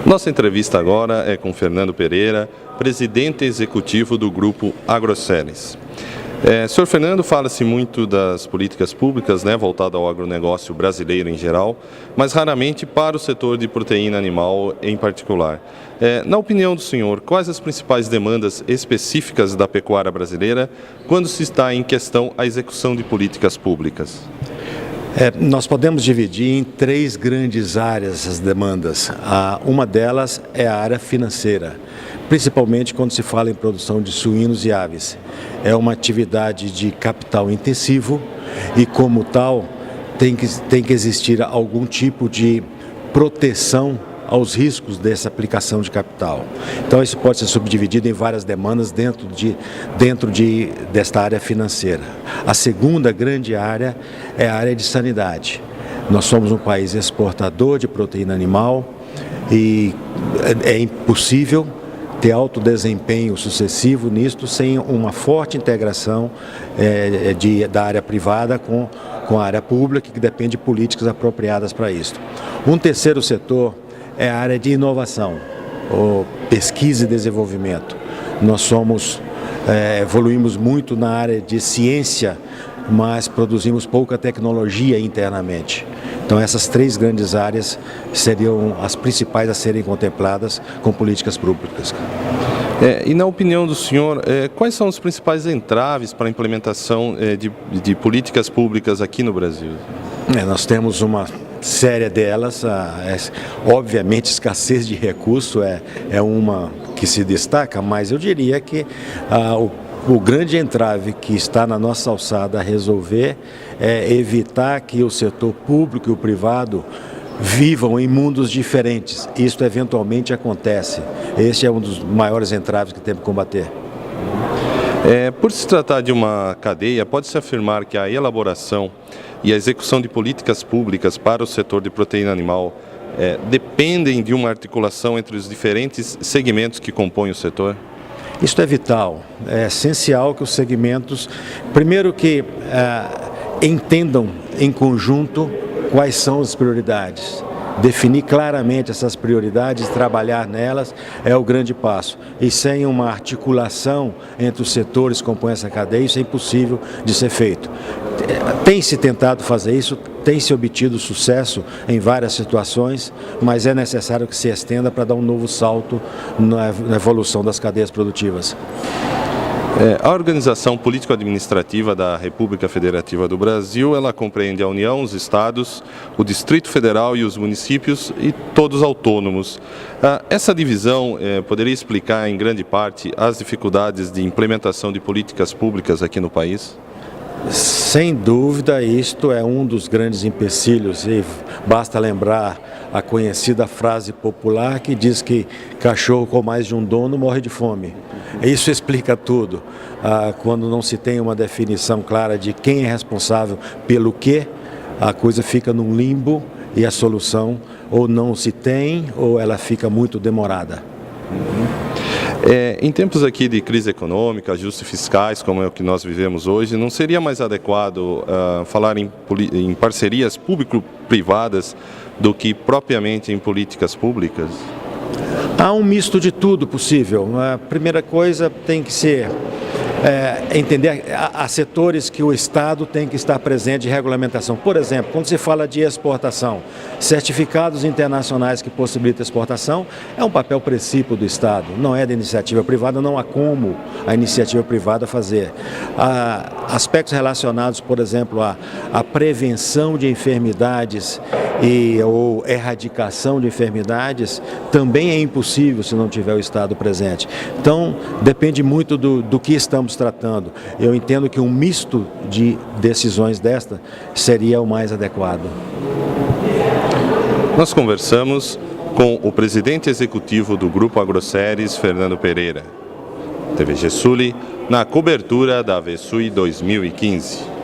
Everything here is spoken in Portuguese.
Nossa entrevista agora é com Fernando Pereira, presidente executivo do Grupo Agroceres. Senhor Fernando, fala-se muito das políticas públicas, voltado ao agronegócio brasileiro em geral, mas raramente para o setor de proteína animal em particular. Na opinião do senhor, quais as principais demandas específicas da pecuária brasileira quando se está em questão a execução de políticas públicas? Nós podemos dividir em três grandes áreas as demandas. Uma delas é a área financeira, principalmente quando se fala em produção de suínos e aves. É uma atividade de capital intensivo e, como tal, tem que existir algum tipo de proteção aos riscos dessa aplicação de capital. Então isso pode ser subdividido em várias demandas dentro desta área financeira. A segunda grande área é a área de sanidade. Nós somos um país exportador de proteína animal e é impossível ter alto desempenho sucessivo nisto sem uma forte integração da área privada com a área pública, que depende de políticas apropriadas para isso. Um terceiro setor é a área de inovação, ou pesquisa e desenvolvimento. Nós evoluímos muito na área de ciência, mas produzimos pouca tecnologia internamente. Então essas três grandes áreas seriam as principais a serem contempladas com políticas públicas. E na opinião do senhor, quais são os principais entraves para a implementação de políticas públicas aqui no Brasil? Nós temos uma série delas, obviamente escassez de recurso é uma que se destaca, mas eu diria que o grande entrave que está na nossa alçada a resolver é evitar que o setor público e o privado vivam em mundos diferentes. Isto eventualmente acontece. Este é um dos maiores entraves que temos que combater. Por se tratar de uma cadeia, pode-se afirmar que a elaboração e a execução de políticas públicas para o setor de proteína animal dependem de uma articulação entre os diferentes segmentos que compõem o setor? Isso é vital, é essencial que os segmentos, primeiro que entendam em conjunto quais são as prioridades. Definir claramente essas prioridades e trabalhar nelas é o grande passo. E sem uma articulação entre os setores que compõem essa cadeia, isso é impossível de ser feito. Tem se tentado fazer isso, tem se obtido sucesso em várias situações, mas é necessário que se estenda para dar um novo salto na evolução das cadeias produtivas. A organização político-administrativa da República Federativa do Brasil, ela compreende a União, os estados, o Distrito Federal e os municípios e todos autônomos. Essa divisão poderia explicar em grande parte as dificuldades de implementação de políticas públicas aqui no país? Sem dúvida, isto é um dos grandes empecilhos e basta lembrar a conhecida frase popular que diz que cachorro com mais de um dono morre de fome. Isso explica tudo. Quando não se tem uma definição clara de quem é responsável pelo quê, a coisa fica num limbo e a solução ou não se tem ou ela fica muito demorada. Em tempos aqui de crise econômica, ajustes fiscais, como é o que nós vivemos hoje, não seria mais adequado falar em parcerias público-privadas do que propriamente em políticas públicas? Há um misto de tudo possível. A primeira coisa tem que ser entender há setores que o Estado tem que estar presente de regulamentação. Por exemplo, quando se fala de exportação, certificados internacionais que possibilitam exportação é um papel princípio do Estado, não é da iniciativa privada, não há como a iniciativa privada fazer. Há aspectos relacionados, por exemplo, à prevenção de enfermidades ou erradicação de enfermidades, também é impossível se não tiver o Estado presente. Então, depende muito do que estamos tratando. Eu entendo que um misto de decisões desta seria o mais adequado. Nós conversamos com o presidente executivo do Grupo Agroceres, Fernando Pereira. TVG Sul, na cobertura da AVSUI 2015.